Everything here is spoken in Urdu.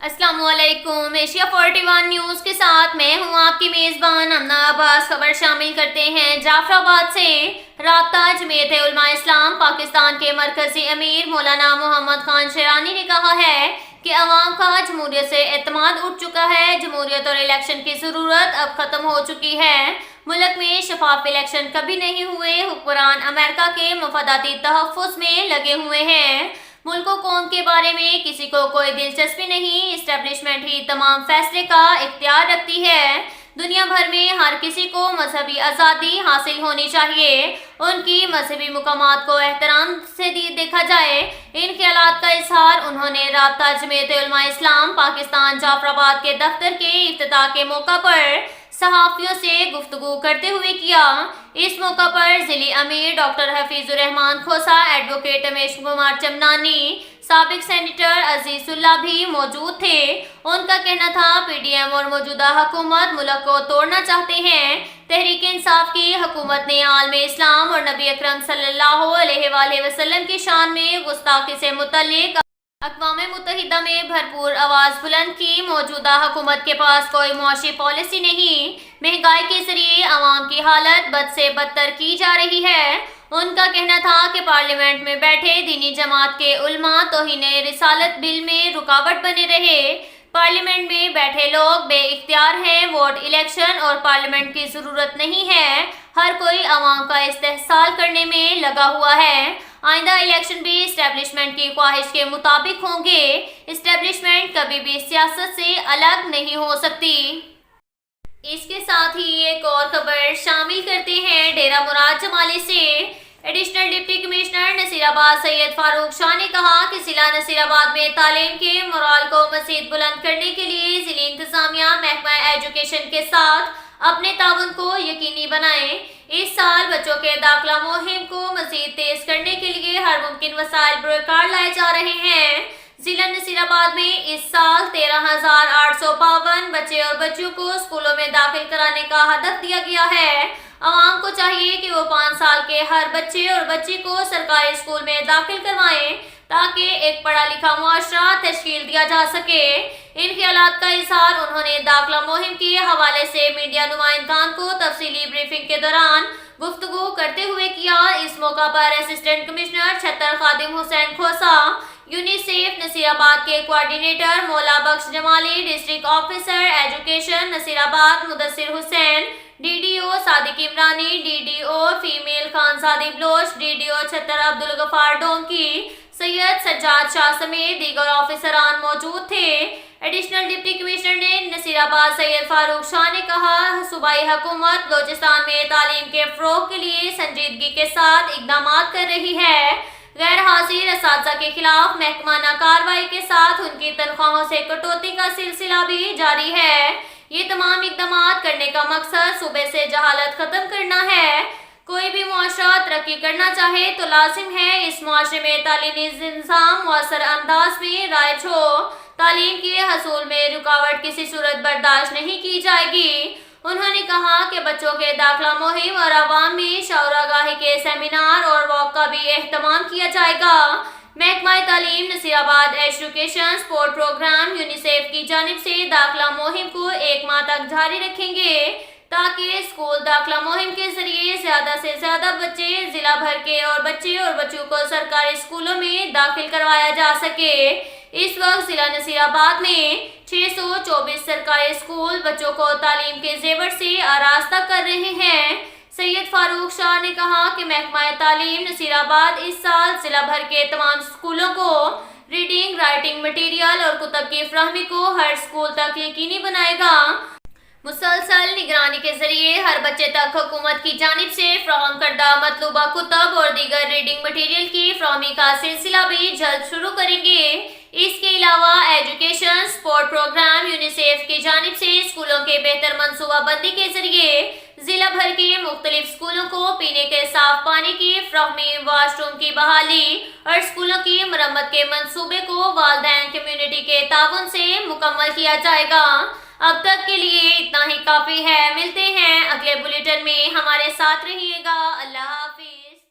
السلام علیکم۔ ایشیا 41 نیوز کے ساتھ میں ہوں آپ کی میزبان امنا عباس۔ خبر شامل کرتے ہیں جعفر آباد سے۔ رابطہ جمعیت علماء اسلام پاکستان کے مرکزی امیر مولانا محمد خان شیرانی نے کہا ہے کہ عوام کا جمہوریت سے اعتماد اٹھ چکا ہے۔ جمہوریت اور الیکشن کی ضرورت اب ختم ہو چکی ہے۔ ملک میں شفاف الیکشن کبھی نہیں ہوئے۔ حکمران امریکہ کے مفاداتی تحفظ میں لگے ہوئے ہیں۔ ملک و قوم کے بارے میں کسی کو کوئی دلچسپی نہیں۔ اسٹیبلشمنٹ ہی تمام فیصلے کا اختیار رکھتی ہے۔ دنیا بھر میں ہر کسی کو مذہبی آزادی حاصل ہونی چاہیے۔ ان کی مذہبی مقامات کو احترام سے دیکھا جائے۔ ان خیالات کا اظہار انہوں نے رابطہ جمعیت علماء اسلام پاکستان جعفر آباد کے دفتر کے افتتاح کے موقع پر صحافیوں سے گفتگو کرتے ہوئے کیا۔ اس موقع پر ضلعی امیر ڈاکٹر حفیظ الرحمان کھوسا، ایڈوکیٹ امیش کمار چمنانی، سابق سینیٹر عزیز اللہ بھی موجود تھے۔ ان کا کہنا تھا پی ڈی ایم اور موجودہ حکومت ملک کو توڑنا چاہتے ہیں۔ تحریک انصاف کی حکومت نے عالم اسلام اور نبی اکرم صلی اللہ علیہ وآلہ وسلم کی شان میں گستاخی سے متعلق اقوام متحدہ میں بھرپور آواز بلند کی۔ موجودہ حکومت کے پاس کوئی معاشی پالیسی نہیں۔ مہنگائی کے ذریعے عوام کی حالت بد سے بدتر کی جا رہی ہے۔ ان کا کہنا تھا کہ پارلیمنٹ میں بیٹھے دینی جماعت کے علماء توہین رسالت بل میں رکاوٹ بنے رہے۔ پارلیمنٹ میں بیٹھے لوگ بے اختیار ہیں۔ ووٹ الیکشن اور پارلیمنٹ کی ضرورت نہیں ہے۔ ہر کوئی عوام کا استحصال کرنے میں لگا ہوا ہے۔ آئندہ الیکشن بھی اسٹیبلشمنٹ کی خواہش کے مطابق ہوں گے۔ اسٹیبلشمنٹ کبھی بھی سیاست سے الگ نہیں ہو سکتی۔ اس کے ساتھ ہی ایک اور خبر شامل کرتے ہیں ڈیرہ مراد جمالی سے۔ ایڈیشنل ڈپٹی کمشنر نصیر آباد سید فاروق شاہ نے کہا کہ ضلع نصیر آباد میں تعلیم کے معیار کو مزید بلند کرنے کے لیے ضلعی انتظامیہ محکمہ ایجوکیشن کے ساتھ اپنے تعاون کو یقینی بنائے۔ اس سال بچوں کے داخلہ مہم کو مزید تیز کرنے کے لیے ہر ممکن وسائل بروکار لائے جا رہے ہیں۔ ضلع نصیر آباد میں اس سال 13,852 بچے اور بچیوں کو اسکولوں میں داخل کرانے کا ہدف دیا گیا ہے۔ عوام کو چاہیے کہ وہ 5 سال کے ہر بچے اور بچی کو سرکاری اسکول میں داخل کروائیں تاکہ ایک پڑھا لکھا معاشرہ تشکیل دیا جا سکے۔ ان خیالات کا اظہار انہوں نے داخلہ مہم کے حوالے سے میڈیا نمائندگان کو تفصیلی بریفنگ کے دوران گفتگو کرتے ہوئے کیا۔ اس موقع پر assistant commissioner Chhattar Khadim Hussain Khosa, UNICEF Nasirabad کے coordinator Mola Bakhsh Jamali, district officer education Nasirabad Mudassir Hussain, D D O Sadiq Umrani, D D O female Khanzadi Baloch, D D O Chhattar Abdul Ghaffar Donki, Syed Sajjad Shah سمیت دیگر آفیسران موجود تھے۔ ایڈیشنل ڈپٹی کمشنر نے نصیر آباد سید فاروق شاہ نے کہا صوبائی حکومت بلوچستان میں تعلیم کے فروغ کے لیے سنجیدگی کے ساتھ اقدامات کر رہی ہے۔ غیر حاضر اساتذہ کے خلاف محکمانہ کارروائی کے ساتھ ان کی تنخواہوں سے کٹوتی کا سلسلہ بھی جاری ہے۔ یہ تمام اقدامات کرنے کا مقصد صوبے سے جہالت ختم کرنا ہے۔ کوئی بھی معاشرہ ترقی کرنا چاہے تو لازم ہے اس معاشرے میں تعلیمی نظام مؤثر انداز میں رائج ہو۔ تعلیم کے حصول میں رکاوٹ کسی صورت برداشت نہیں کی جائے گی۔ انہوں نے کہا کہ بچوں کے داخلہ مہم اور عوام میں شعور آگاہی کے سیمینار اور واک کا بھی اہتمام کیا جائے گا۔ محکمہ تعلیم نصیر آباد ایجوکیشن سپورٹ پروگرام یونیسیف کی جانب سے داخلہ مہم کو 1 ماہ تک جاری رکھیں گے تاکہ اسکول داخلہ مہم کے ذریعے زیادہ سے زیادہ بچے ضلع بھر کے اور بچے اور بچیوں کو سرکاری اسکولوں میں داخل کروایا جا سکے۔ اس وقت ضلع نصیر آباد میں 624 سرکاری اسکول بچوں کو تعلیم کے زیور سے آراستہ کر رہے ہیں۔ سید فاروق شاہ نے کہا کہ محکمہ تعلیم نصیر آباد اس سال ضلع بھر کے تمام اسکولوں کو ریڈنگ رائٹنگ مٹیریل اور کتب کی فراہمی کو ہر اسکول تک یقینی بنائے گا۔ مسلسل نگرانی کے ذریعے ہر بچے تک حکومت کی جانب سے فراہم کردہ مطلوبہ کتب اور دیگر ریڈنگ مٹیریل کی فراہمی کا سلسلہ بھی جلد شروع کریں گے۔ اس کے علاوہ ایجوکیشن سپورٹ پروگرام یونیسیف کی جانب سے اسکولوں کے بہتر منصوبہ بندی کے ذریعے ضلع بھر کے مختلف اسکولوں کو پینے کے صاف پانی کی فراہمی، واش روم کی بحالی اور اسکولوں کی مرمت کے منصوبے کو والدین کمیونٹی کے تعاون سے مکمل کیا جائے گا۔ اب تک کے لیے اتنا ہی کافی ہے۔ ملتے ہیں اگلے بلیٹن میں، ہمارے ساتھ رہیے گا۔ اللہ حافظ۔